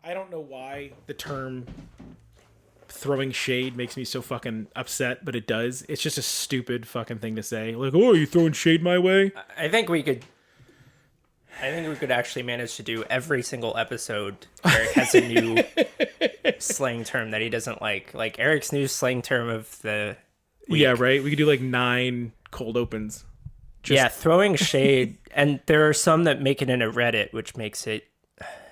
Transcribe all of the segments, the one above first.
I don't know why the term throwing shade makes me so fucking upset, but it does. It's just a stupid fucking thing to say. Like, oh, are you throwing shade my way? I think we could actually manage to do every single episode. Eric has a new slang term that he doesn't like. Like Eric's new slang term of the week. Yeah, right? We could do like 9 cold opens. Yeah, throwing shade. And there are some that make it into Reddit, which makes it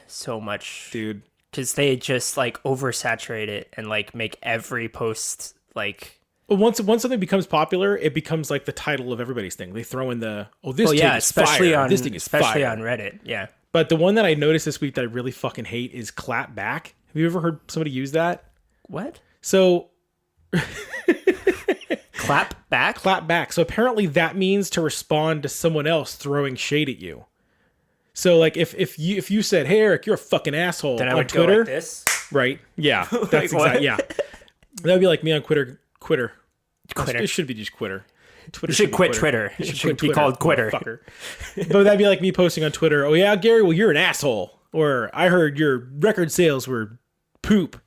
so much. Dude. Because they just like oversaturate it and like make every post like. Well, once something becomes popular, it becomes like the title of everybody's thing. They throw in the this thing is especially fire. On this thing is especially fire. on Reddit. Yeah. But the one that I noticed this week that I really fucking hate is clap back. Have you ever heard somebody use that? What? So clap back? Clap back. So apparently that means to respond to someone else throwing shade at you. So like if you said, "Hey Eric, you're a fucking asshole," then I on would Twitter, go like this. Right? Yeah, that's Like, exactly. Yeah, that would be like me on Quitter. Quitter. It should be just Quitter. Twitter You should be quit Twitter. It should be called Quitter. Fucker. But that'd be like me posting on Twitter, "Oh yeah, Gary, well you're an asshole," or "I heard your record sales were poop."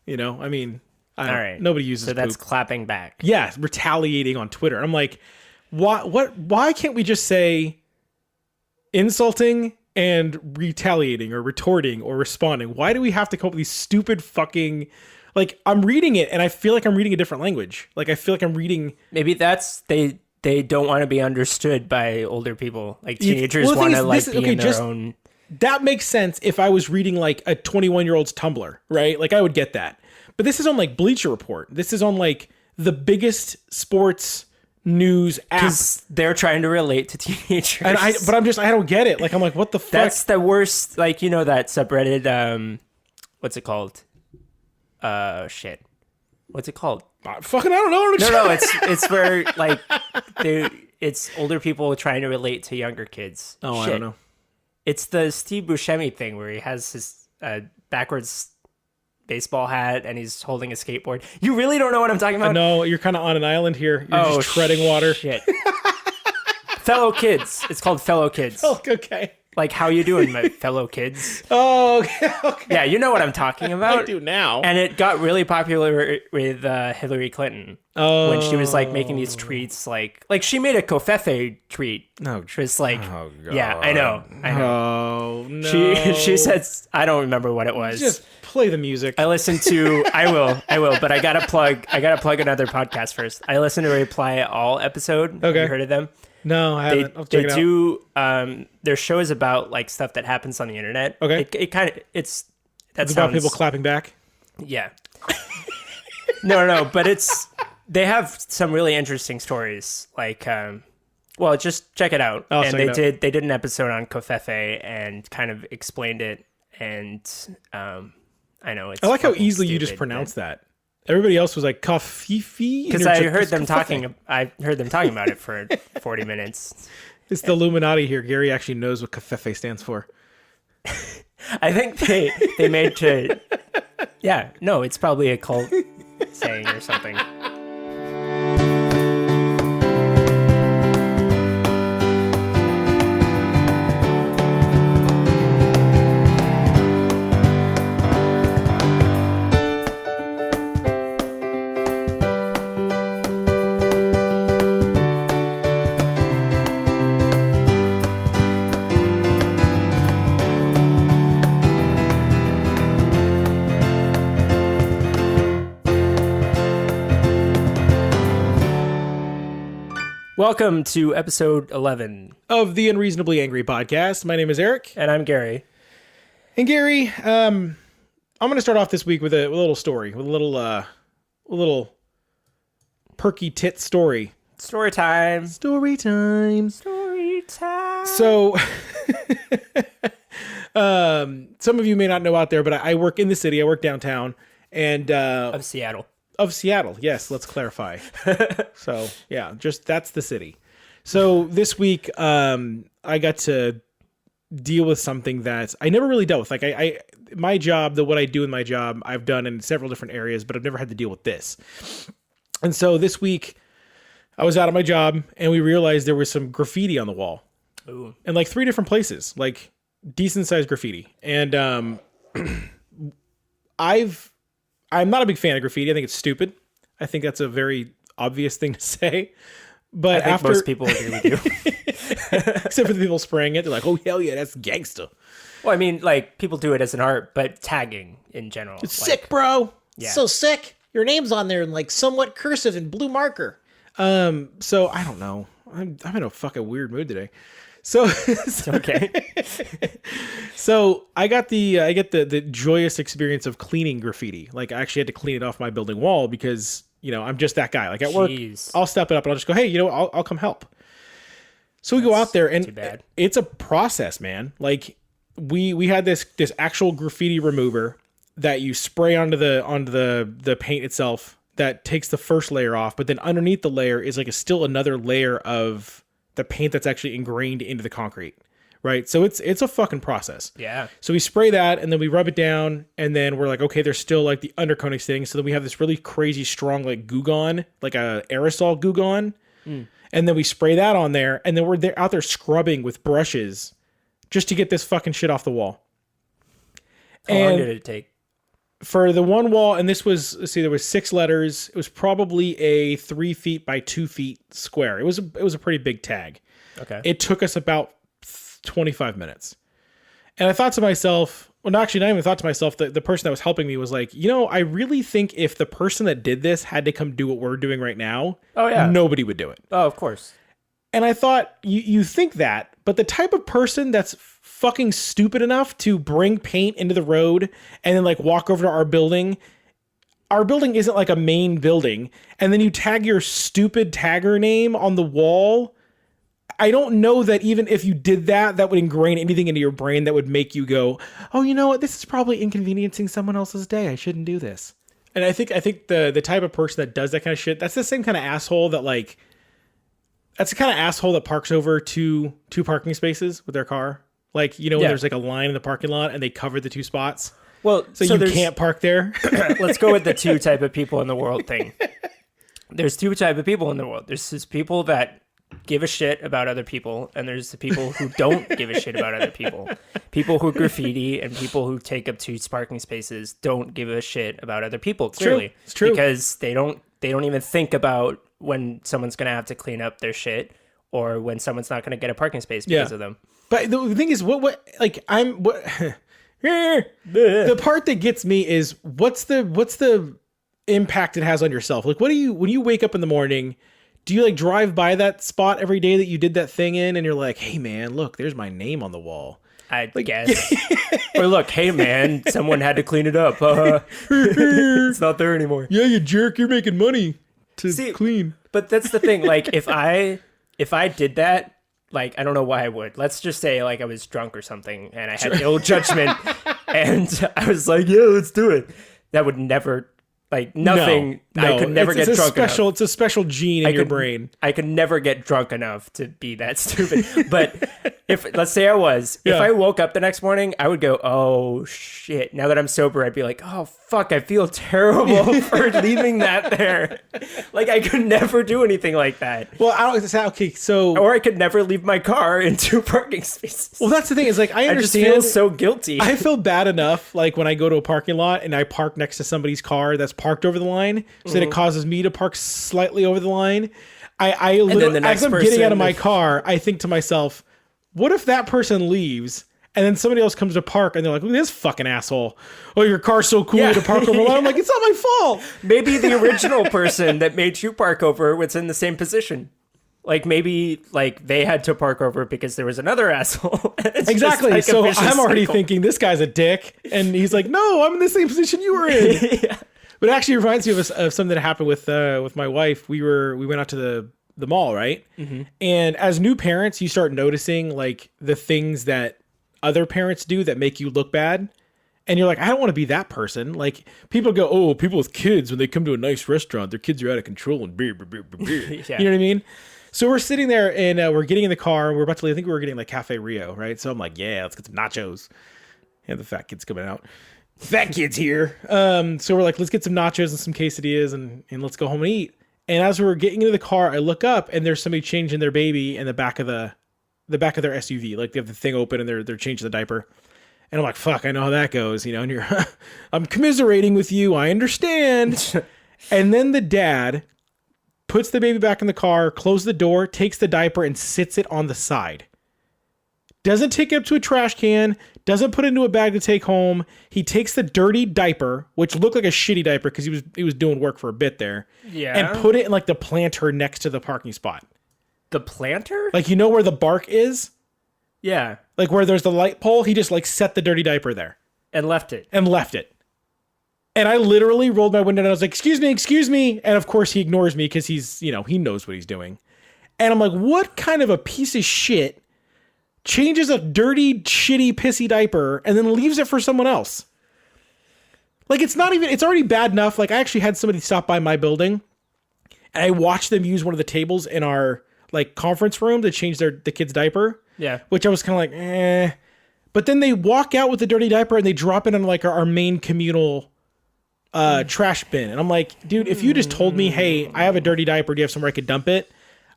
You know, I mean, All right. Nobody uses. So that's poop. clapping back. Yeah, retaliating on Twitter. I'm like, why can't we just say insulting and retaliating or retorting or responding? Why do we have to come up with these stupid fucking, like, I'm reading it and I feel like I'm reading a different language. Like, I feel like I'm reading. Maybe that's they don't want to be understood by older people. Like teenagers want to like be in their own. That makes sense if I was reading like a 21-year-old's Tumblr, right? Like I would get that. But this is on like Bleacher Report. This is on like the biggest sports news app. Because they're trying to relate to teenagers. And I don't get it. Like I'm like, what the fuck? That's the worst. Like, you know, that subreddit, what's it called? Shit. What's it called? Fucking, I don't know. No, it's where like it's older people trying to relate to younger kids. Oh, Shit. I don't know. It's the Steve Buscemi thing where he has his backwards baseball hat and he's holding a skateboard. You really don't know what I'm talking about? No, you're kind of on an island here. You're just treading water. Shit. Fellow Kids. It's called Fellow Kids. Oh, okay. Like, how you doing, my fellow kids? Oh, okay. Yeah, you know what I'm talking about. I do now. And it got really popular with Hillary Clinton. Oh. When she was like making these tweets, like she made a Covfefe tweet. No, she was like, oh, God. Yeah, I know. Oh no. She said, I don't remember what it was. Just play the music. I listened to. I will. But I gotta plug another podcast first. I listened to Reply All episode. Okay. Have you heard of them? No, I haven't. I'll check it out. They do. Their show is about like stuff that happens on the internet. Okay. It's about people clapping back. Yeah. No, but they have some really interesting stories. Like, well, just check it out. I'll and check it out. they did an episode on Covfefe and kind of explained it. And I know it's. I like how easily stupid, you just pronounce that. Everybody else was like "Kafifi" because I heard them talking about it for 40 minutes. It's the Illuminati here. Gary actually knows what "Kafefe" stands for. I think they made to. Yeah, no, it's probably a cult saying or something. Welcome to episode 11 of the Unreasonably Angry podcast. My name is Eric. And I'm Gary. And Gary, I'm going to start off this week with a little story, with a little perky tit story. Story time. Story time. Story time. So, some of you may not know out there, but I work in the city. I work downtown. And of Seattle. Of Seattle, yes, let's clarify. So, yeah, just that's the city. So this week, I got to deal with something that I never really dealt with. Like my job, what I do in my job, I've done in several different areas, but I've never had to deal with this. And so this week, I was out of my job, and we realized there was some graffiti on the wall. Ooh. In like 3 different places, like decent sized graffiti. And I'm not a big fan of graffiti. I think it's stupid. I think that's a very obvious thing to say. But I think after most people agree with you. except for the people spraying it, they're like, "Oh hell yeah, that's gangster." Well, I mean, like, people do it as an art, but tagging in general. It's like, sick, bro. Yeah. So sick. Your name's on there in like somewhat cursive and blue marker. So I don't know. I'm in a fucking weird mood today. So Okay. So I get the joyous experience of cleaning graffiti. Like, I actually had to clean it off my building wall because, you know, I'm just that guy. Like, at work, Jeez. I'll step it up and I'll just go, hey, you know, I'll come help. So we go out there and too bad. it's a process, man. Like, we had this actual graffiti remover that you spray onto the paint itself that takes the first layer off, but then underneath the layer is like still another layer of the paint that's actually ingrained into the concrete, right? So it's a fucking process. Yeah. So we spray that and then we rub it down and then we're like, okay, there's still like the undercoating thing. So then we have this really crazy strong like Goo Gone, like a aerosol Goo Gone. And then we spray that on there and then we're out there scrubbing with brushes just to get this fucking shit off the wall. How long did it take? For the one wall, and this was, let's see, there was 6 letters. It was probably a 3 feet by 2 feet square. It was a pretty big tag. Okay. It took us about 25 minutes. And I thought to myself, well, actually, not even thought to myself, that the person that was helping me was like, you know, I really think if the person that did this had to come do what we're doing right now, Oh, yeah. nobody would do it. Oh, of course. And I thought, you think that, but the type of person that's fucking stupid enough to bring paint into the road and then like walk over to our building isn't like a main building, and then you tag your stupid tagger name on the wall. I don't know that even if you did that, that would ingrain anything into your brain that would make you go, oh, you know what? This is probably inconveniencing someone else's day. I shouldn't do this. And I think the type of person that does that kind of shit, that's the same kind of asshole that like, that's the kind of asshole that parks over two parking spaces with their car. Like, you know, when Yeah. there's like a line in the parking lot and they cover the 2 spots. Well, So you there's- can't park there. Let's go with the 2 type of people in the world thing. There's 2 type of people in the world. There's these people that give a shit about other people, and there's the people who don't give a shit about other people. People who graffiti and people who take up 2 parking spaces don't give a shit about other people, clearly. It's true. Because they don't even think about when someone's going to have to clean up their shit or when someone's not going to get a parking space because of them. But the thing is, what the part that gets me is what's the impact it has on yourself? Like, when you wake up in the morning, do you like drive by that spot every day that you did that thing in, and you're like, hey man, look, there's my name on the wall. I guess. Or look, hey man, someone had to clean it up. It's not there anymore. Yeah, you jerk, you're making money to See, clean. But that's the thing. Like, if I did that, like, I don't know why I would. Let's just say, like, I was drunk or something, and I had ill judgment, and I was like, yeah, let's do it. That would never, like, nothing. No, I could never get drunk enough. It's a special gene in your brain. I could never get drunk enough to be that stupid. But let's say I was, if Yeah. I woke up the next morning, I would go, oh shit. Now that I'm sober, I'd be like, oh fuck, I feel terrible for leaving that there. Like, I could never do anything like that. Well, I don't. Okay, so Or I could never leave my car in 2 parking spaces. well, that's the thing. Is like I I just understand. feel so guilty. I feel bad enough, like when I go to a parking lot and I park next to somebody's car that's parked over the line, so that it causes me to park slightly over the line. I then literally, the next as I'm getting out of person- my car, I think to myself, what if that person leaves and then somebody else comes to park and they're like, look at this fucking asshole. Oh, your car's so cool Yeah. to park over the line. I'm like, it's not my fault. Maybe the original person that made you park over was in the same position. Like, maybe, like, they had to park over because there was another asshole. It's just Exactly. like a So vicious I'm already cycle. thinking this guy's a dick. And he's like, no, I'm in the same position you were in. Yeah. But it actually reminds me of something that happened with my wife. We went out to the mall, right? Mm-hmm. And as new parents, you start noticing like the things that other parents do that make you look bad. And you're like, I don't want to be that person. Like, people go, oh, people with kids, when they come to a nice restaurant, their kids are out of control and beer. Yeah. You know what I mean? So we're sitting there and we're getting in the car. We're about to leave. I think we were getting like Cafe Rio, right? So I'm like, yeah, let's get some nachos. And the fat kid's coming out. Fat kid's here. So we're like, let's get some nachos and some quesadillas and let's go home and eat. And as we're getting into the car, I look up and there's somebody changing their baby in the back of their SUV. Like, they have the thing open and they're changing the diaper. And I'm like, fuck, I know how that goes, you know, and you're, I'm commiserating with you. I understand. And then the dad puts the baby back in the car, closes the door, takes the diaper and sits it on the side. Doesn't take it up to a trash can, doesn't put it into a bag to take home. He takes the dirty diaper, which looked like a shitty diaper because he was doing work for a bit there. Yeah. And put it in like the planter next to the parking spot. The planter? Like, you know where the bark is? Yeah. Like where there's the light pole, he just like set the dirty diaper there. And left it. And left it. And I literally rolled my window and I was like, excuse me. And of course he ignores me because he's, you know, he knows what he's doing. And I'm like, what kind of a piece of shit changes a dirty, shitty, pissy diaper and then leaves it for someone else? Like, it's already bad enough. Like, I actually had somebody stop by my building and I watched them use one of the tables in our like conference room to change the kid's diaper. Yeah. Which I was kind of like, eh. But then they walk out with the dirty diaper and they drop it in like our main communal trash bin. And I'm like, dude, if you just told me, hey, I have a dirty diaper, do you have somewhere I could dump it?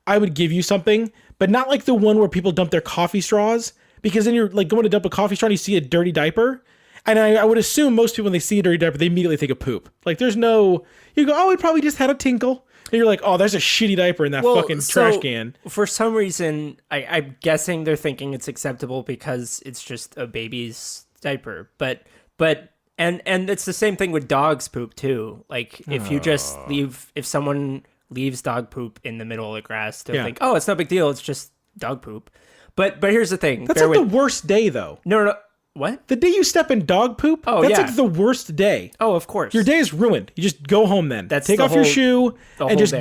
I would give you something, but not like the one where people dump their coffee straws, because then you're like going to dump a coffee straw and you see a dirty diaper. And I would assume most people, when they see a dirty diaper, they immediately think of poop. Like, there's no, you go, oh, it probably just had a tinkle. And you're like, oh, there's a shitty diaper in that fucking trash can. For some reason, I'm guessing they're thinking it's acceptable because it's just a baby's diaper. But and it's the same thing with dog's poop too. Like, if you just if someone leaves dog poop in the middle of the grass, they'll think, oh, it's no big deal. It's just dog poop. But here's the thing. That's like the worst day, though. No. What? The day you step in dog poop? Oh, that's yeah. like the worst day. Oh, of course. Your day is ruined. You just go home then. Take off your shoe and just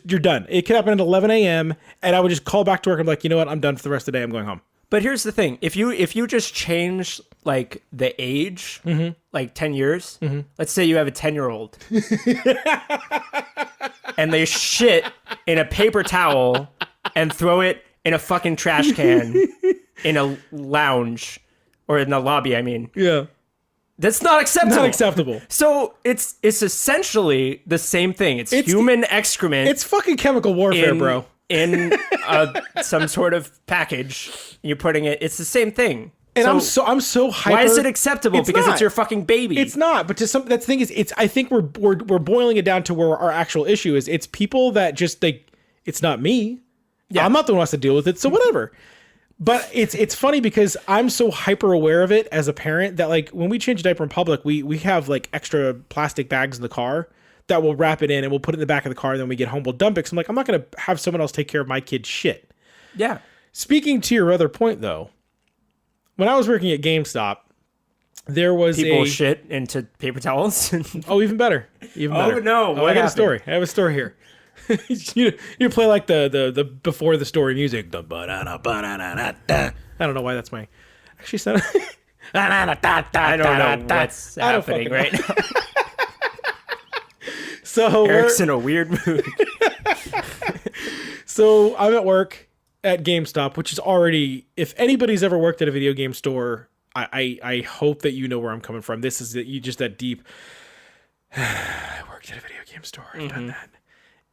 you're done. It could happen at 11 a.m. and I would just call back to work. I'm like, you know what? I'm done for the rest of the day. I'm going home. But here's the thing. If you just change like the age, like 10 years, let's say you have a 10-year-old and they shit in a paper towel and throw it in a fucking trash can in a lounge. Or in the lobby, I mean. Yeah. That's not acceptable. Not acceptable. So it's essentially the same thing. It's human excrement. It's fucking chemical warfare, bro. In some sort of package. You're putting it. It's the same thing. And I'm so hyper. Why is it acceptable? Because it's your fucking baby. It's not. But that's the thing is, I think we're boiling it down to where our actual issue is. It's people that just it's not me. Yeah. I'm not the one who has to deal with it. So whatever. But it's funny because I'm so hyper aware of it as a parent that like when we change a diaper in public, we have like extra plastic bags in the car that we'll wrap it in and we'll put it in the back of the car. And then when we get home, we'll dump it. So I'm like, I'm not going to have someone else take care of my kid's shit. Yeah. Speaking to your other point though, when I was working at GameStop, there was people shit into paper towels. Oh, even better. Even better. Oh no. Oh, I got a story. I have a story here. you play like the before the story music. I don't know why that's my actually sound. I don't know what's happening right now. So Eric's in a weird mood. So I'm at work at GameStop, which is already, if anybody's ever worked at a video game store, I hope that you know where I'm coming from. This is just that deep. I worked at a video game store. I've done that.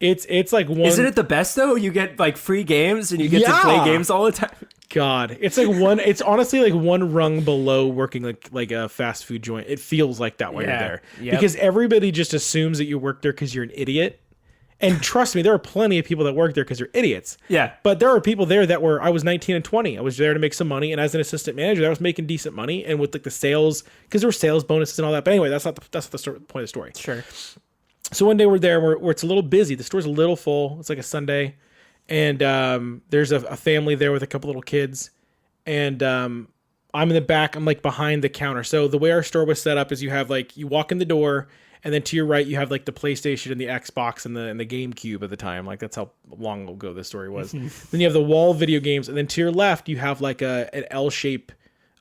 It's like one. Isn't it the best though? You get like free games and you get to play games all the time. God, it's like one. It's honestly like one rung below working like a fast food joint. It feels like that while you're there because everybody just assumes that you work there because you're an idiot. And trust me, there are plenty of people that work there because they're idiots. Yeah. But there are people there that I was 19 and 20. I was there to make some money, and as an assistant manager, I was making decent money, and with like the sales, because there were sales bonuses and all that. But anyway, that's not the point of the story. Sure. So one day we're there where it's a little busy. The store's a little full. It's like a Sunday. And there's a family there with a couple little kids. And I'm in the back. I'm like behind the counter. So the way our store was set up is you have like, you walk in the door and then to your right, you have like the PlayStation and the Xbox and the GameCube at the time. Like that's how long ago this story was. Then you have the wall video games. And then to your left, you have like an L-shape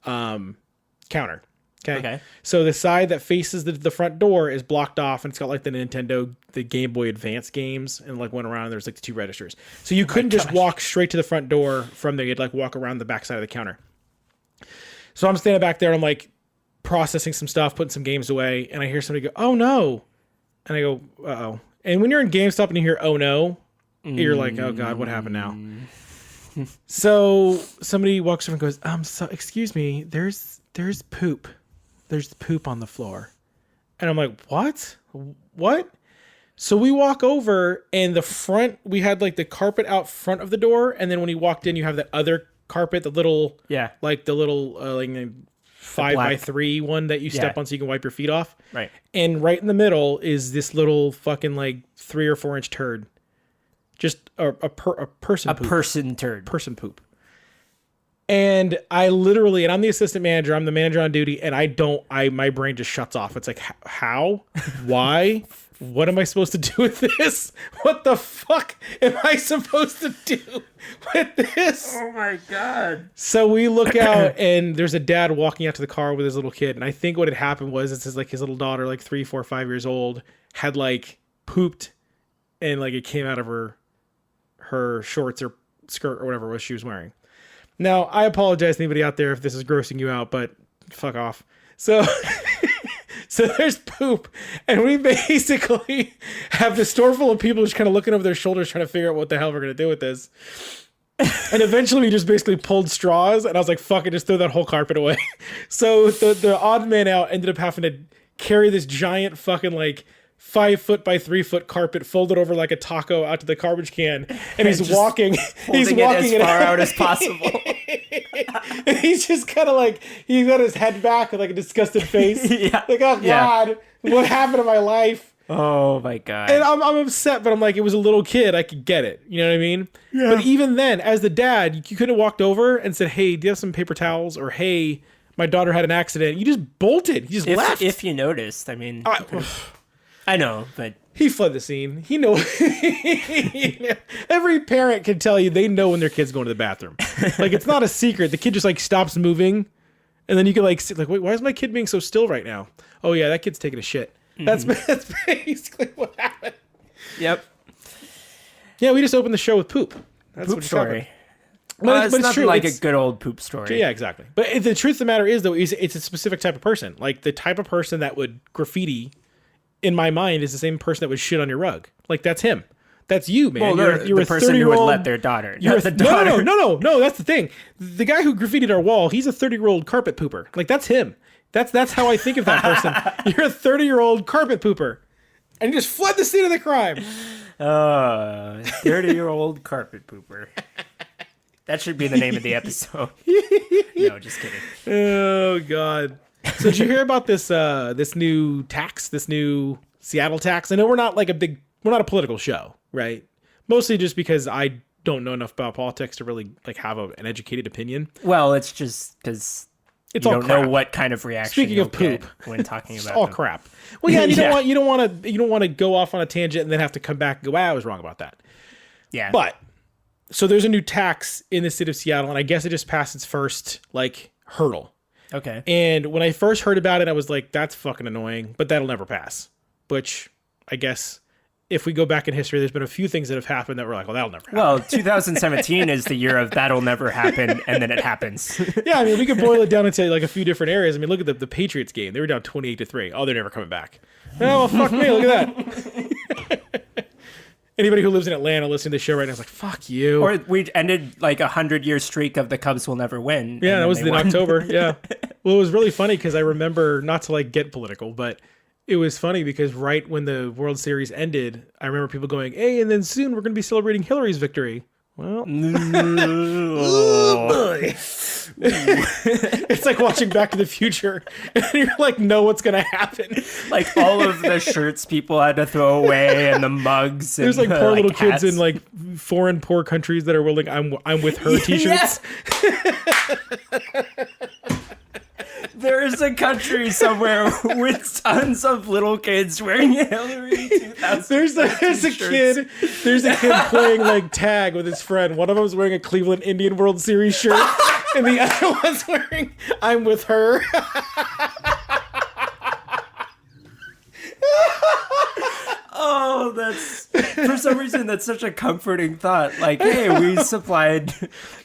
counter. Okay. So the side that faces the front door is blocked off, and it's got like the Nintendo, the Game Boy Advance games, and like went around. And there's like the two registers, so you couldn't just walk straight to the front door from there. You'd like walk around the back side of the counter. So I'm standing back there. I'm like processing some stuff, putting some games away, and I hear somebody go, "Oh no!" And I go, "Uh-oh!" And when you're in GameStop and you hear "Oh no," you're like, "Oh God, what happened now?" So somebody walks over and goes, "So excuse me, there's there's poop. There's poop on the floor. And I'm like, what? What? So we walk over, and the front, we had like the carpet out front of the door. And then when you walked in, you have that other carpet, the little, like the little, like 5x3 one that you step on so you can wipe your feet off. Right. And right in the middle is this little fucking like 3 or 4 inch turd. Just a person poop. Person turd. Person poop. And I literally, and I'm the assistant manager, I'm the manager on duty, and my brain just shuts off. It's like, how? Why? What am I supposed to do with this? What the fuck am I supposed to do with this? Oh my God. So we look out, and there's a dad walking out to the car with his little kid. And I think what had happened was, it's like his little daughter, like 3, 4, 5 years old, had like pooped, and like it came out of her shorts or skirt or whatever it was she was wearing. Now, I apologize to anybody out there if this is grossing you out, but fuck off. So, so there's poop, and we basically have the store full of people just kind of looking over their shoulders trying to figure out what the hell we're going to do with this. And eventually we just basically pulled straws, and I was like, fuck it, just throw that whole carpet away. So the odd man out ended up having to carry this giant fucking like 5 foot by 3 foot carpet folded over like a taco out to the garbage can, and he's walking. He's walking it as far out as possible. And he's just kind of like, he's got his head back with like a disgusted face. Like, oh God, what happened to my life? Oh my God. And I'm upset, but I'm like, it was a little kid. I could get it. You know what I mean? Yeah. But even then, as the dad, you could have walked over and said, hey, do you have some paper towels? Or, hey, my daughter had an accident. You just bolted. You just left. If you noticed, I mean... I know, but... He fled the scene. He knows. Every parent can tell you they know when their kid's going to the bathroom. Like, it's not a secret. The kid just, like, stops moving. And then you can, like, sit, like, wait, why is my kid being so still right now? Oh, yeah, that kid's taking a shit. Mm-hmm. That's basically what happened. Yep. Yeah, we just opened the show with poop. That's poop story. But it's nothing true. Like a good old poop story. Yeah, exactly. But the truth of the matter is, though, it's a specific type of person. Like, the type of person that would graffiti... in my mind, is the same person that would shit on your rug. Like, that's him. That's you, man. Well, you're the person who would let their daughter. No, that's the thing. The guy who graffitied our wall, he's a 30-year-old carpet pooper. Like, that's him. That's how I think of that person. You're a 30-year-old carpet pooper. And you just fled the scene of the crime. 30-year-old carpet pooper. That should be the name of the episode. No, just kidding. Oh, God. So did you hear about this this new tax, this new Seattle tax? I know we're not a political show, right? Mostly just because I don't know enough about politics to really like have an educated opinion. Well, it's just because you don't know what kind of reaction. Speaking of poop, when talking about all crap. Well, yeah, and you don't want to go off on a tangent and then have to come back and go, I was wrong about that. Yeah. But so there's a new tax in the city of Seattle, and I guess it just passed its first like hurdle. Okay. And when I first heard about it, I was like, that's fucking annoying, but that'll never pass. Which I guess if we go back in history, there's been a few things that have happened that were like, well, that'll never happen. Well, 2017 is the year of that'll never happen, and then it happens. Yeah, I mean, we could boil it down into like a few different areas. I mean, look at the Patriots game. They were down 28-3. Oh, they're never coming back. Oh, well, fuck me. Look at that. Anybody who lives in Atlanta listening to the show right now is like, fuck you. Or we ended like 100-year streak of the Cubs will never win. Yeah, that was in October. Yeah. Well, it was really funny because I remember, not to like get political, but it was funny because right when the World Series ended, I remember people going, hey, and then soon we're going to be celebrating Hillary's victory. Well, oh boy. It's like watching Back to the Future, and you're like, know what's gonna happen. Like all of the shirts people had to throw away, and the mugs. There's like poor little kids in like foreign poor countries that are willing. I'm with her T-shirts. There is a country somewhere with tons of little kids wearing Hillary 2000. There's a kid playing like tag with his friend. One of them's wearing a Cleveland Indian World Series shirt, and the other one's wearing I'm with her. Oh, that's for some reason that's such a comforting thought. Like, hey, we supplied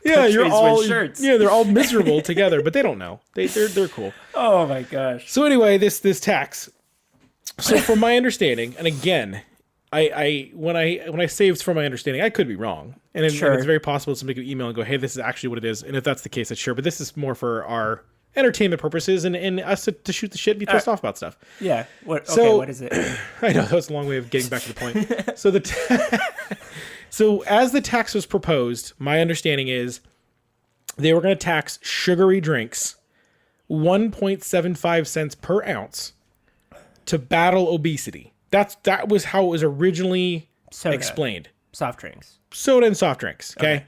you're all with shirts. Yeah, they're all miserable together, but they don't know. They're cool. Oh my gosh. So anyway, this tax. So from my understanding, and again, when I say it's from my understanding, I could be wrong, and it's very possible somebody could email and go, hey, this is actually what it is, and if that's the case, that's sure. But this is more for our entertainment purposes and us to shoot the shit and be pissed off about stuff. Yeah. What? Okay. So- What is it? I know that was a long way of getting back to the point. So as the tax was proposed, my understanding is they were going to tax sugary drinks 1.75 cents per ounce to battle obesity. That was how it was originally Soda. explained. Soft drinks. Soda and soft drinks. Okay.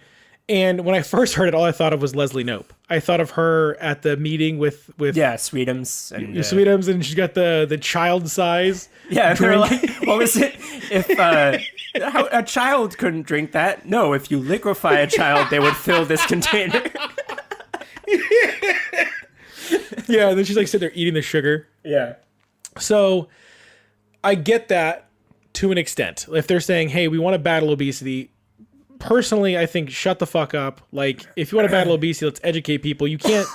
And when I first heard it, all I thought of was Leslie Knope. I thought of her at the meeting with Yeah, Sweetums and Sweetums, and she's got the child size. yeah. They're drink. like, what was it? If how, a child couldn't drink that? No, if you liquefy a child, they would fill this container. Yeah, and then she's like sitting there eating the sugar. Yeah. So I get that to an extent. If they're saying, hey, we want to battle obesity, personally, I think shut the fuck up. Like, if you want to battle obesity, let's educate people. You can't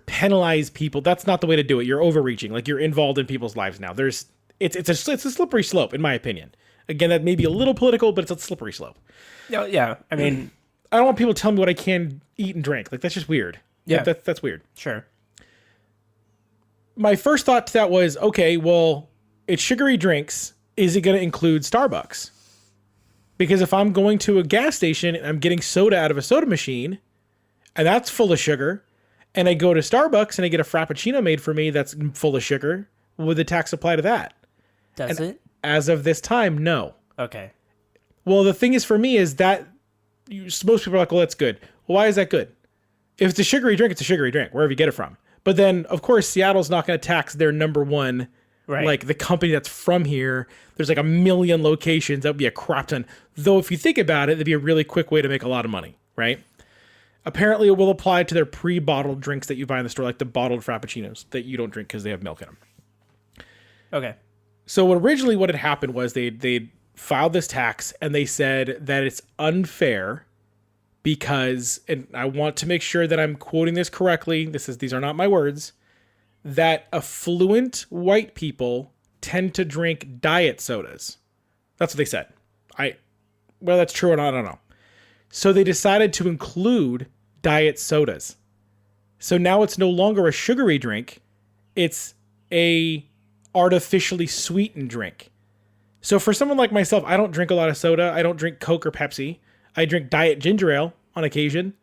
penalize people. That's not the way to do it. You're overreaching. Like, you're involved in people's lives now. It's a slippery slope, in my opinion. Again, that may be a little political, but it's a slippery slope. Yeah. I mean, I don't want people telling me what I can eat and drink. Like, that's just weird. Yeah. Like, that's weird. sure. My first thought to that was, okay, well, it's sugary drinks. Is it going to include Starbucks? Because if I'm going to a gas station and I'm getting soda out of a soda machine, and that's full of sugar, and I go to Starbucks and I get a Frappuccino made for me that's full of sugar, would the tax apply to that? Does it? As of this time, no. Okay. Well, the thing is for me is that most people are like, well, that's good. Well, why is that good? If it's a sugary drink, it's a sugary drink, wherever you get it from. But then, of course, Seattle's not going to tax their number one, Right. like the company that's from here. There's like a million locations. That would be a crap ton. Though, if you think about it, it'd be a really quick way to make a lot of money, right? Apparently, it will apply to their pre-bottled drinks that you buy in the store, like the bottled Frappuccinos that you don't drink because they have milk in them. Okay. So originally what had happened was they filed this tax and they said that it's unfair because, and I want to make sure that I'm quoting this correctly, these are not my words, that affluent white people tend to drink diet sodas. That's what they said. Whether that's true or not, I don't know. So they decided to include diet sodas. So now it's no longer a sugary drink, it's a artificially sweetened drink. So for someone like myself, I don't drink a lot of soda. I don't drink Coke or Pepsi. I drink diet ginger ale on occasion.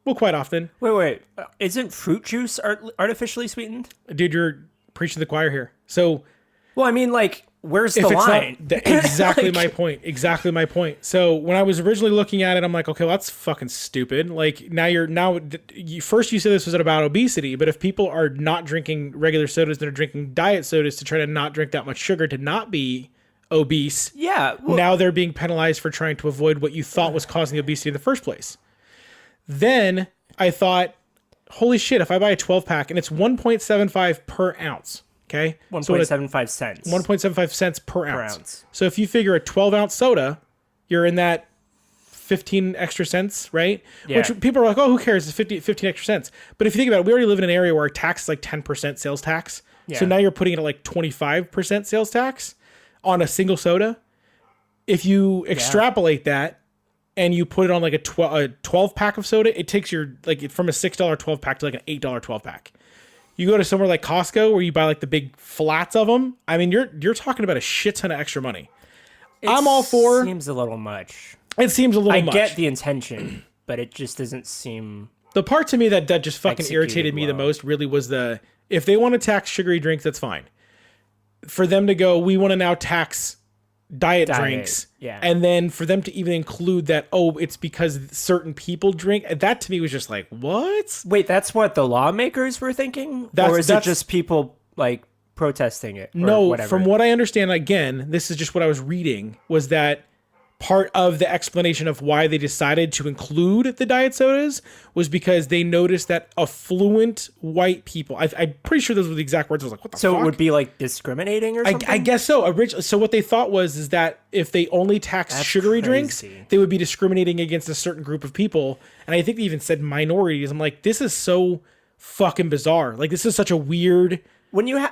Well, quite often. Wait. Isn't fruit juice artificially sweetened? Dude, you're preaching to the choir here. So Well, I mean, like, where's the if it's line? not exactly Like- my point. Exactly my point. So when I was originally looking at it, I'm like, okay, well, that's fucking stupid. Like first you said this was about obesity, but if people are not drinking regular sodas, they're drinking diet sodas to try to not drink that much sugar to not be obese. Yeah. Well, Now they're being penalized for trying to avoid what you thought was causing obesity in the first place. Then I thought, holy shit, if I buy a 12 pack and it's 1.75 per ounce, okay? 1.75 cents. 1.75 cents per ounce. ounce. So if you figure a 12 ounce soda, you're in that 15 extra cents, right? Yeah. Which people are like, oh, who cares? It's 15 extra cents. But if you think about it, we already live in an area where our tax is like 10% sales tax. So Yeah. now you're putting it at like 25% sales tax on a single soda. If you extrapolate that and you put it on like a 12 pack of soda, it takes your, like, from a $6 12 pack to like an $8 12 pack. You go to somewhere like Costco where you buy like the big flats of them. I mean, you're talking about a shit ton of extra money. I'm all for. Seems a little much. It seems a little I much. get the intention, but it just doesn't seem. The part to me that just fucking Executed irritated me the well. most really was if they want to tax sugary drinks, that's fine. For them to go, we want to now tax diet drinks. yeah. And then for them to even include that, oh, it's because certain people drink. That to me was just like, what? Wait, that's what the lawmakers were thinking, or is it that's- just people like protesting it? Or No, whatever? from what I understand, again, this is just what I was reading, was that part of the explanation of why they decided to include the diet sodas was because they noticed that affluent white people, I'm pretty sure those were the exact words. I was like, what the So fuck? it would be like discriminating or something. I guess so. Originally, so what they thought is that if they only taxed That's sugary drinks, crazy. they would be discriminating against a certain group of people. And I think they even said minorities. I'm like, this is so fucking bizarre. Like, this is such a weird. when you're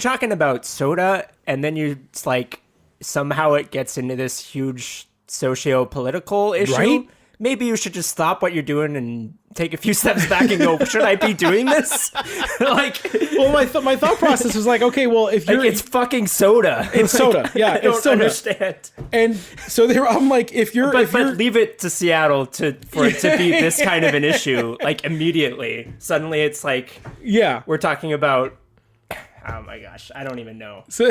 talking about soda, and then it's like somehow it gets into this huge socio-political issue. Right? maybe you should just stop what you're doing and take a few steps back and go, should I be doing this? Like, well, my thought process was like, okay, well, if you're, it's fucking soda. it's soda. Yeah, I it's don't soda. understand. And so I'm like, if you're, But leave it to Seattle for it to be this kind of an issue, like immediately. Suddenly it's like, yeah, we're talking about, oh my gosh, I don't even know. so,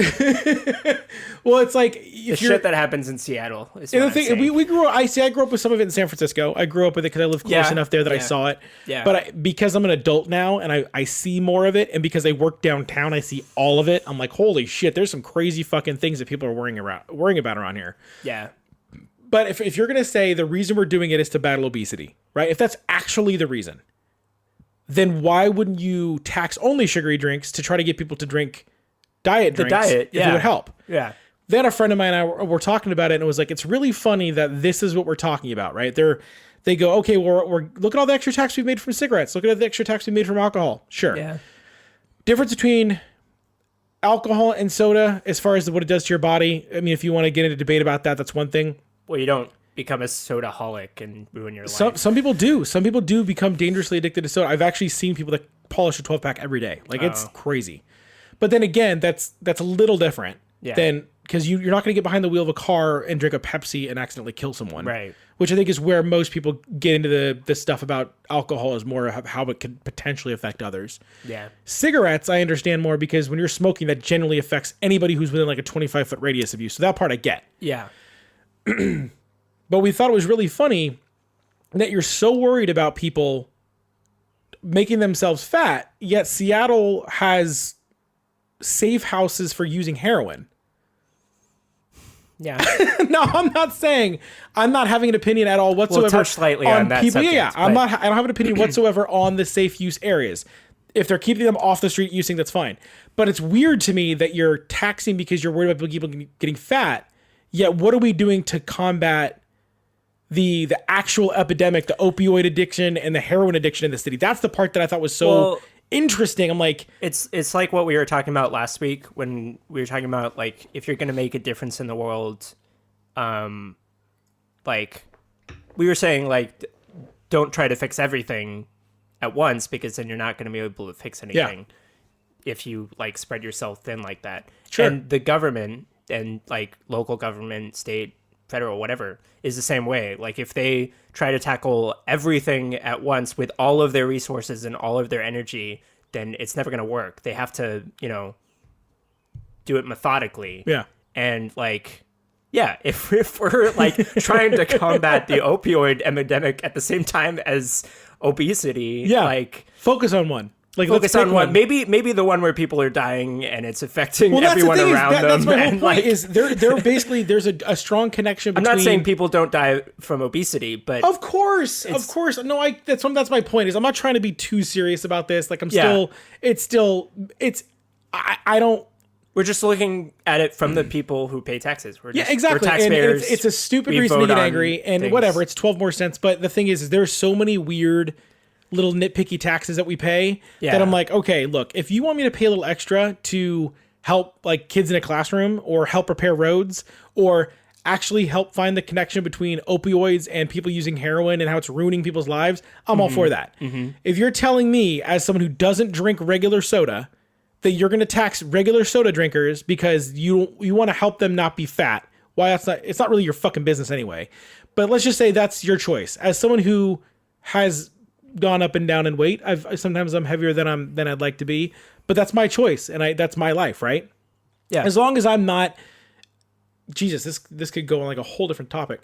well, it's like, The if you're, shit that happens in Seattle is and what the thing, I'm saying. we grew up, I grew up with some of it in San Francisco. I grew up with it because I live close Yeah, enough there that I yeah, saw it. yeah. But because I'm an adult now and I see more of it, and because I work downtown, I see all of it. I'm like, holy shit, there's some crazy fucking things that people are worrying about around here. Yeah. But if you're going to say the reason we're doing it is to battle obesity, right? If that's actually the reason, then why wouldn't you tax only sugary drinks to try to get people to drink diet drinks? Diet, if it would help. Yeah. Then a friend of mine and I were talking about it, and it was like, it's really funny that this is what we're talking about, right? They go, okay, we're look at all the extra tax we've made from cigarettes. Look at the extra tax we made from alcohol. Sure. Yeah. Difference between alcohol and soda as far as what it does to your body. I mean, if you want to get into debate about that, that's one thing. Well, you don't become a soda-holic and ruin your life. Some people do. Some people do become dangerously addicted to soda. I've actually seen people that polish a 12-pack every day. Like, it's crazy. But then again, that's a little different than, because you're not going to get behind the wheel of a car and drink a Pepsi and accidentally kill someone. Right. Which I think is where most people get into the stuff about alcohol, is more of how it could potentially affect others. Yeah. Cigarettes, I understand more, because when you're smoking, that generally affects anybody who's within like a 25-foot radius of you. So that part I get. Yeah. But we thought it was really funny that you're so worried about people making themselves fat, yet Seattle has safe houses for using heroin. Yeah. No, I'm not having an opinion at all whatsoever. We'll touch slightly on that people. subject, Yeah, I don't have an opinion whatsoever on the safe use areas. If they're keeping them off the street using, that's fine. But it's weird to me that you're taxing because you're worried about people getting fat. Yet what are we doing to combat the actual epidemic, the opioid addiction and the heroin addiction in the city? That's the part that I thought was so interesting. I'm like, it's like what we were talking about last week when we were talking about, like, if you're going to make a difference in the world, like we were saying, like, don't try to fix everything at once, because then you're not going to be able to fix anything if you like spread yourself thin like that. Sure. And the government and like local government, state, federal, whatever, is the same way. Like, if they try to tackle everything at once with all of their resources and all of their energy, then it's never going to work. They have to, do it methodically. yeah. And like, yeah, if we're like trying to combat the opioid epidemic at the same time as obesity, like, focus on one. Like, focus let's on one. Maybe the one where people are dying and it's affecting everyone around them. That's my whole and, point. like, Is they're basically, there's a strong connection between. I'm not saying people don't die from obesity, but Of course. No, that's my point. Is I'm not trying to be too serious about this. Like, I don't. we're just looking at it from the people who pay taxes. We're just, Exactly. We're taxpayers. And it's a stupid We reason to vote get on angry, and things. whatever. It's 12 more cents. But the thing is there's so many weird little nitpicky taxes that we pay that I'm like, okay, look, if you want me to pay a little extra to help like kids in a classroom, or help repair roads, or actually help find the connection between opioids and people using heroin and how it's ruining people's lives, I'm all for that. If you're telling me, as someone who doesn't drink regular soda, that you're going to tax regular soda drinkers because you want to help them not be fat, it's not really your fucking business anyway. But let's just say that's your choice. As someone who has gone up and down in weight, sometimes I'm heavier than I'd like to be, but that's my choice, and that's my life, right? Yeah. As long as I'm not, Jesus, this could go on like a whole different topic.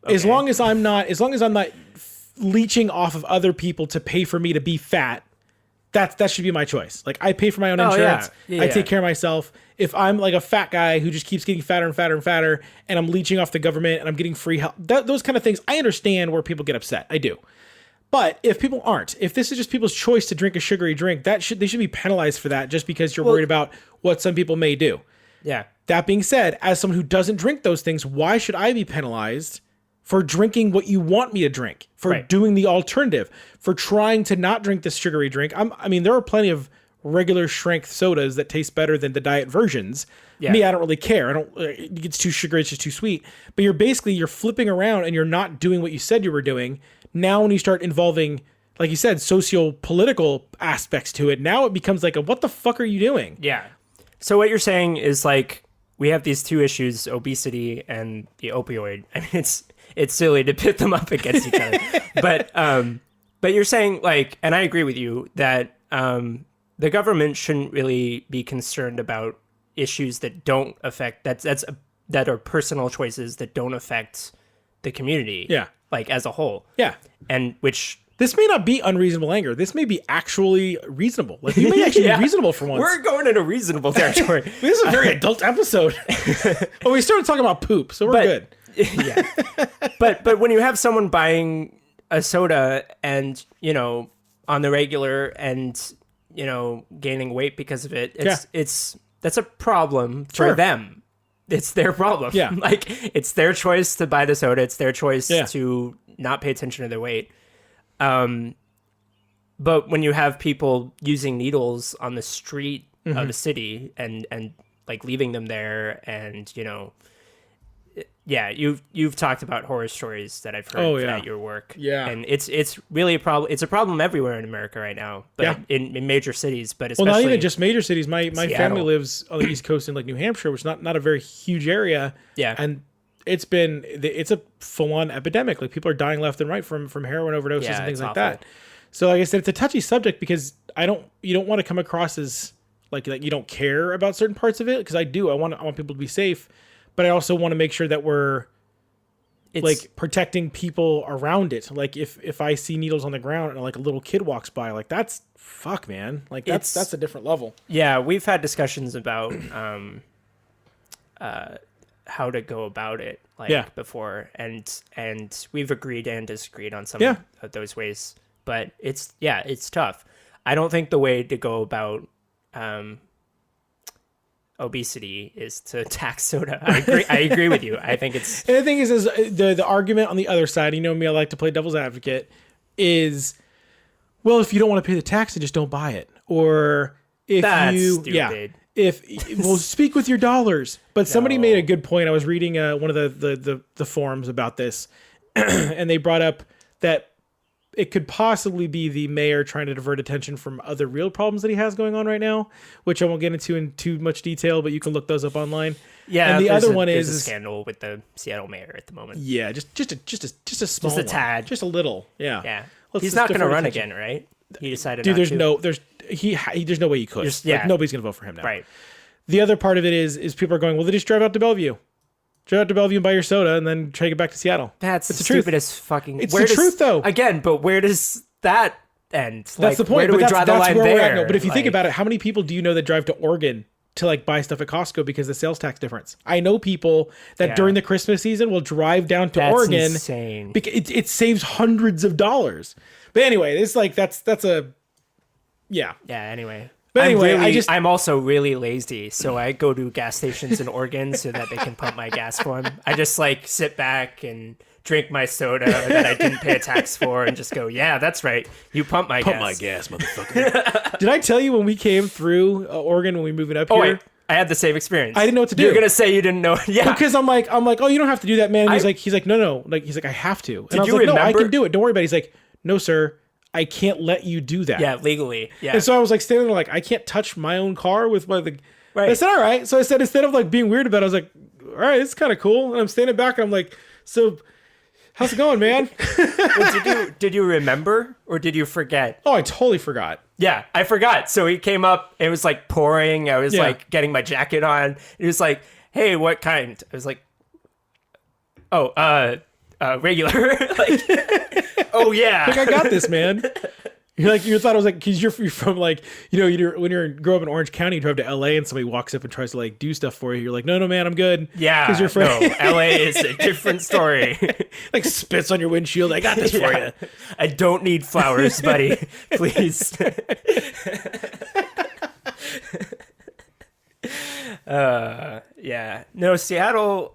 Okay. As long as I'm not leeching off of other people to pay for me to be fat, that should be my choice. Like, I pay for my own insurance. I take care of myself. If I'm like a fat guy who just keeps getting fatter and fatter and fatter, and I'm leeching off the government and I'm getting free help, those kind of things, I understand where people get upset. I do. But if people aren't, if this is just people's choice to drink a sugary drink, they should be penalized for that, just because you're worried about what some people may do. Yeah. That being said, as someone who doesn't drink those things, why should I be penalized for drinking what you want me to drink, for doing the alternative, for trying to not drink this sugary drink? There are plenty of regular strength sodas that taste better than the diet versions. Yeah. Me, I don't really care. I don't. It's too sugary. It's just too sweet. But you're flipping around and you're not doing what you said you were doing. Now, when you start involving, like you said, socio-political aspects to it, now it becomes like, what the fuck are you doing? Yeah. So what you're saying is like we have these two issues, obesity and the opioid. I mean, it's silly to pit them up against each other, but you're saying like, and I agree with you that the government shouldn't really be concerned about issues that don't affect that are personal choices that don't affect the community. Yeah. Like as a whole. Yeah. And which. This may not be unreasonable anger. This may be actually reasonable. Like, you may actually be reasonable for once. We're going into reasonable territory. This is a very adult episode. Well, we started talking about poop, so we're good. Yeah. But when you have someone buying a soda and, you know, on the regular and, you know, gaining weight because of it, that's a problem for them. It's their problem. Yeah. Like, it's their choice to buy the soda. It's their choice to not pay attention to their weight. But when you have people using needles on the street of a city and like leaving them there, and you know, you've talked about horror stories that I've heard at your work, and it's really a problem. It's a problem everywhere in America right now, but in major cities, but especially not even just major cities. My Seattle. family lives on the East Coast in like New Hampshire, which is not a very huge area. Yeah, and it's a full-on epidemic. Like, people are dying left and right from heroin overdoses and things like that. So like I said, it's a touchy subject because you don't want to come across as like you don't care about certain parts of it, because I do. I want people to be safe, but I also want to make sure that we're like protecting people around it. Like if I see needles on the ground and like a little kid walks by, like that's fuck, man. Like that's a different level. Yeah, we've had discussions about how to go about it before, and we've agreed and disagreed on some of those ways, but it's tough. I don't think the way to go about obesity is to tax soda. I agree with you. I think it's, and the thing is the argument on the other side, you know me, I like to play devil's advocate, is, well, if you don't want to pay the tax, then just don't buy it. Or if that's you stupid. Well, speak with your dollars. But somebody made a good point. I was reading one of the forums about this, and they brought up that it could possibly be the mayor trying to divert attention from other real problems that he has going on right now, which I won't get into in too much detail, but you can look those up online. Yeah, and the other one is is a scandal with the Seattle mayor at the moment. Yeah, just a small, just a tad, one. Just a little. Yeah, yeah. Let's He's not going to run attention. again, right? He decided. Dude, not there's no way you could. Yeah, like, nobody's going to vote for him now. Right. The other part of it is people are going, well, they just drive out to Bellevue. Drive out to Bellevue and buy your soda and then take it back to Seattle. That's the stupidest fucking... It's the truth, though. Again, but where does that end? That's the point. Where do we draw the line there? But if you think about it, how many people do you know that drive to Oregon to like buy stuff at Costco because of the sales tax difference? I know people that during the Christmas season will drive down to Oregon. That's insane. Because it saves hundreds of dollars. But anyway, it's like that's a... Yeah. Yeah, anyway. But anyway, I'm also really lazy, so I go to gas stations in Oregon so that they can pump my gas for them. I just like sit back and drink my soda that I didn't pay a tax for and just go, yeah, that's right. You pump my gas. Pump my gas, motherfucker. Did I tell you when we came through Oregon, when we moved up here? Wait, I had the same experience. I didn't know what to do. You're gonna say you didn't know? Yeah, because I'm like, oh, you don't have to do that, man. And he's like, no, like he's like, I have to. And I was like, no, I can do it. Don't worry about it. He's like, no, sir. I can't let you do that. Yeah, legally. Yeah. And so I was like standing there like, I can't touch my own car with my... Right. I said, all right. So I said, instead of like being weird about it, I was like, all right, it's kind of cool. And I'm standing back and I'm like, so how's it going, man? Well, did you remember or did you forget? Oh, I totally forgot. Yeah, I forgot. So he came up, it was like pouring. I was like getting my jacket on. He was like, hey, what kind? I was like, regular. Like, oh yeah. Like, I got this, man. You thought I was like, because you're from like, when you grow up in Orange County, you drive to LA and somebody walks up and tries to like do stuff for you. You're like, no, man, I'm good. Yeah. Because you're from LA is a different story. Like spits on your windshield. I got this for you. I don't need flowers, buddy. Please. Yeah. No, Seattle.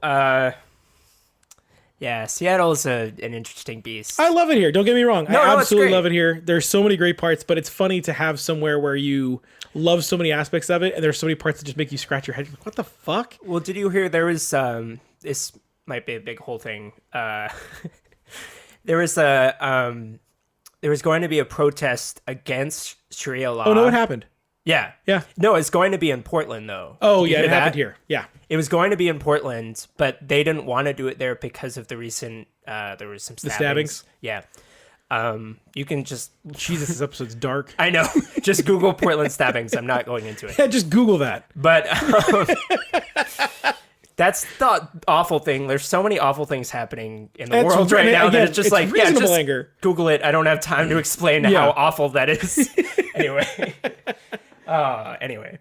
Yeah, Seattle's an interesting beast. I love it here. Don't get me wrong. No, I it's absolutely great. love it here. There's so many great parts, but it's funny to have somewhere where you love so many aspects of it, and there's so many parts that just make you scratch your head. You're like, what the fuck? Well, did you hear there was this might be a big whole thing. There was going to be a protest against Sharia law. Oh no, what happened? Yeah. Yeah. No, it's going to be in Portland though. Oh Did you yeah, hear it happened that? here. Yeah. It was going to be in Portland, but they didn't want to do it there because of the recent there was some stabbings? Yeah. You can just Jesus, this episode's dark. I know. Just Google Portland stabbings. I'm not going into it. Yeah, just Google that. But that's the awful thing. There's so many awful things happening in the That's world right right now that again, it's just it's like, yeah, reasonable just anger. Google it. I don't have time to explain Yeah. how awful that is. Anyway. Anyway.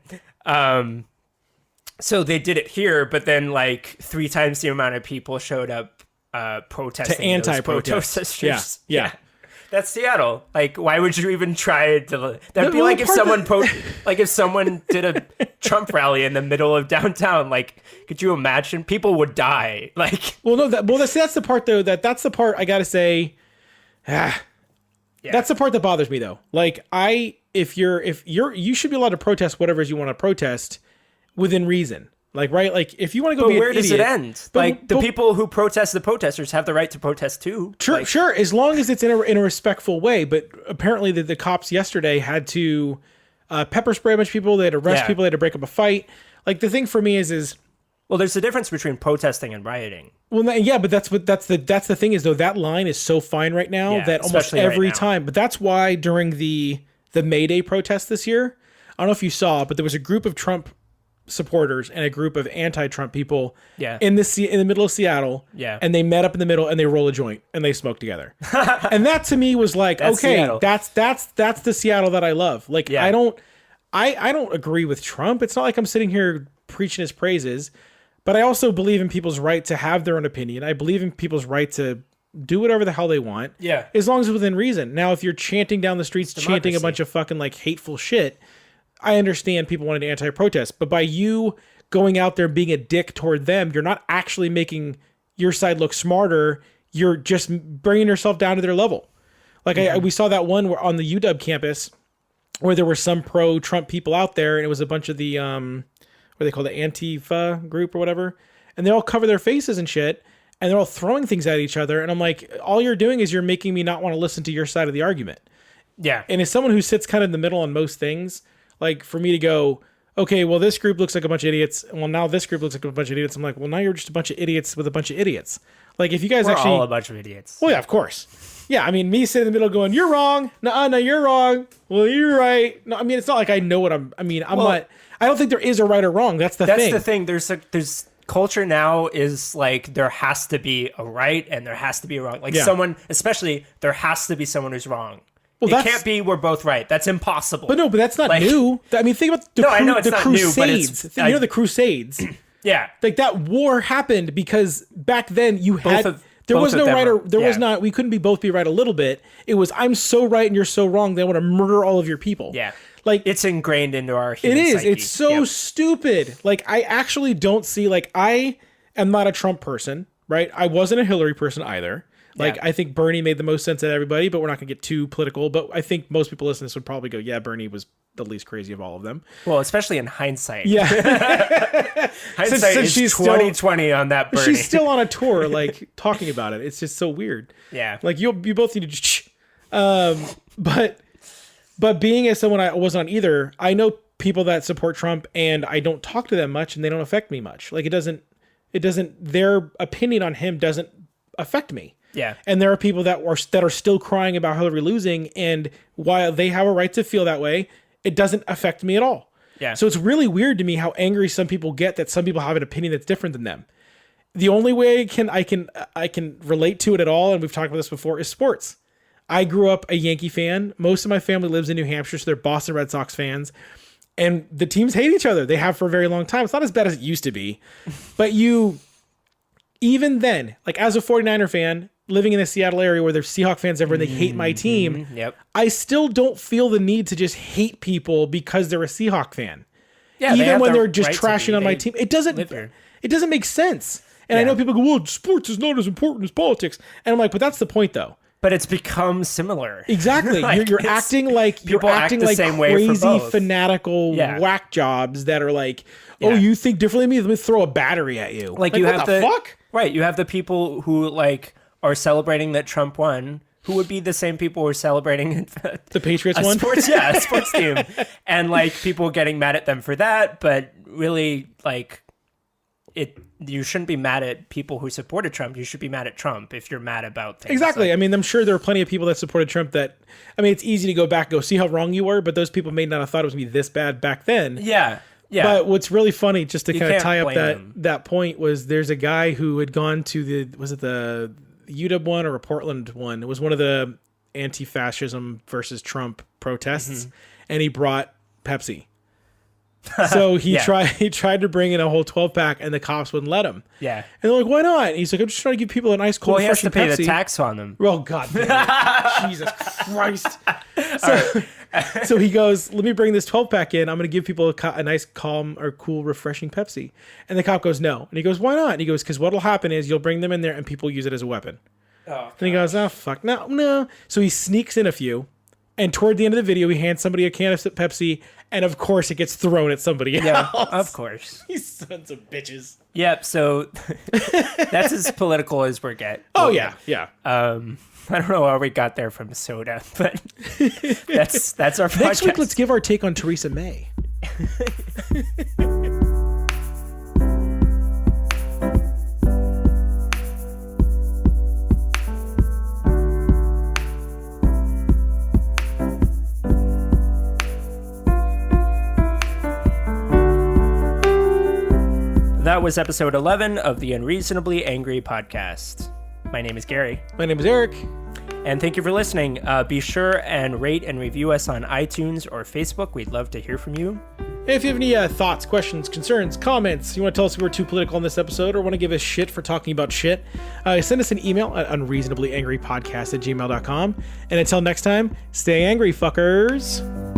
So they did it here, but then like 3 times the amount of people showed up protesting. To anti-protest. Protesters. Yeah. That's Seattle. Like, why would you even try to? That'd be well, like if part someone like if someone did a Trump rally in the middle of downtown. Like, could you imagine? People would die. Like, Well, no, that's the part though. That's the part I gotta say. yeah. That's the part that bothers me though. Like you should be allowed to protest whatever it is you want to protest within reason. Like, right? Like if you want to go But be an where does idiot, it end? but- Like the but- people who protest the protesters have the right to protest too. Sure, Like, sure, as long as it's in a respectful way. But apparently, the cops yesterday had to pepper spray a bunch of people. They had to arrest Yeah. people. They had to break up a fight. Like the thing for me is well, there's a difference between protesting and rioting. well, yeah, but that's the thing is though that line is so fine right now Yeah, that almost especially right every now. time. But that's why during the May Day protest this year, I don't know if you saw, but there was a group of Trump supporters and a group of anti-Trump people Yeah. in the middle of Seattle. Yeah. And they met up in the middle and they roll a joint and they smoke together. And that to me was like, That's okay, Seattle. that's the Seattle that I love. Like Yeah. I don't agree with Trump. It's not like I'm sitting here preaching his praises, but I also believe in people's right to have their own opinion. I believe in people's right to do whatever the hell they want. Yeah. As long as it's within reason. Now, if you're chanting down the streets, chanting a democracy. bunch of fucking like hateful shit, I understand people wanting to anti-protest, but by you going out there and being a dick toward them, you're not actually making your side look smarter. You're just bringing yourself down to their level. Like we saw that one where on the UW campus where there were some pro-Trump people out there, and it was a bunch of the what they call the Antifa group or whatever, and they all cover their faces and shit, and they're all throwing things at each other, and I'm like, all you're doing is you're making me not want to listen to your side of the argument. Yeah. And as someone who sits kind of in the middle on most things, like for me to go, okay, well, this group looks like a bunch of idiots. Well, now this group looks like a bunch of idiots. I'm like, well, now you're just a bunch of idiots with a bunch of idiots. Like if you guys We're actually, all a bunch of idiots. well, yeah, of course. Yeah. I mean, me sitting in the middle going, you're wrong. No, you're wrong. Well, you're right. No, I mean, it's not like I know what I'm not, I don't think there is a right or wrong. That's the thing. the thing. There's culture now is like there has to be a right and there has to be a wrong. Like Yeah. someone, especially there has to be someone who's wrong. Well, it that's- can't be we're both right. That's impossible. But no, but that's not Like- new. I mean, think about the, No, I know it's the not new, but Crusades. it's- You know, the Crusades. yeah. Like that war happened because back then you had of- there both was of no them right or are- there was yeah. not we couldn't be both be right a little bit. It was I'm so right and you're so wrong. They want to murder all of your people. Yeah. Like It's ingrained into our it human is. psyche. It's so Yep. stupid. Like I actually don't see like I am not a Trump person, right? I wasn't a Hillary person either. Like Yeah. I think Bernie made the most sense out of everybody, but we're not gonna get too political. But I think most people listening to this would probably go, yeah, Bernie was the least crazy of all of them. Well, especially in hindsight. Yeah. Hindsight since is she's still- 2020 on that Bernie. She's still on a tour, like talking about it. It's just so weird. Yeah. Like you both need to just, but being as someone I wasn't on either, I know people that support Trump and I don't talk to them much and they don't affect me much. Like it doesn't, their opinion on him doesn't affect me. Yeah. And there are people that are still crying about Hillary losing, and while they have a right to feel that way, it doesn't affect me at all. Yeah. So it's really weird to me how angry some people get that some people have an opinion that's different than them. The only way I can relate to it at all, and we've talked about this before, is sports. I grew up a Yankee fan. Most of my family lives in New Hampshire, so they're Boston Red Sox fans. And the teams hate each other. They have for a very long time. It's not as bad as it used to be. But even then, like as a 49er fan, living in the Seattle area where there's Seahawk fans everywhere and they hate my team, Yep. I still don't feel the need to just hate people because they're a Seahawk fan. Yeah. they Even have when the they're just right to trashing be. on my They team. live here. It doesn't make sense. And I Yeah. know people go, well, sports is not as important as politics. And I'm like, but that's the point though. But it's become similar. Exactly. Like, you're it's- acting like people act the same way for crazy both. fanatical Yeah. whack jobs that are like, oh, Yeah. you think differently than me? Let me throw a battery at you. Like you what have the fuck? Right, you have the people who like are celebrating that Trump won, who would be the same people who are celebrating The Patriots a one. a sports team, and like people getting mad at them for that. But really, like you shouldn't be mad at people who supported Trump. You should be mad at Trump if you're mad about things. Exactly. Like, I mean, I'm sure there are plenty of people that supported Trump that, I mean, it's easy to go back and go see how wrong you were, but those people may not have thought it was going to be this bad back then. yeah. But what's really funny, just to kind of can't tie up blame that them. that point, was there's a guy who had gone to the UW one or a Portland one. It was one of the anti-fascism versus Trump protests, and he brought Pepsi. So he Yeah. tried to bring in a whole 12-pack, and the cops wouldn't let him. Yeah. And they're like, "Why not?" And he's like, "I'm just trying to give people a nice cold, Well, he has to refreshing pay Pepsi." the tax on them. Oh, God damn it. Jesus Christ. So he goes, let me bring this 12-pack in. I'm going to give people a nice, calm, or cool, refreshing Pepsi. And the cop goes, no. And he goes, why not? And he goes, because what will happen is you'll bring them in there and people use it as a weapon. Oh, And he goes, oh, fuck, no. So he sneaks in a few. And toward the end of the video, he hands somebody a can of Pepsi. And, of course, it gets thrown at somebody yeah, else. of course. These sons of bitches. Yep. So that's as political as we get. Oh, yeah. I don't know how we got there from soda, but that's our podcast. Next week, let's give our take on Theresa May. That was episode 11 of the Unreasonably Angry podcast. My name is Gary. My name is Eric. And thank you for listening. Be sure and rate and review us on iTunes or Facebook. We'd love to hear from you. If you have any thoughts, questions, concerns, comments, you want to tell us we were too political in this episode or want to give us shit for talking about shit, send us an email at unreasonablyangrypodcast@gmail.com. And until next time, stay angry, fuckers.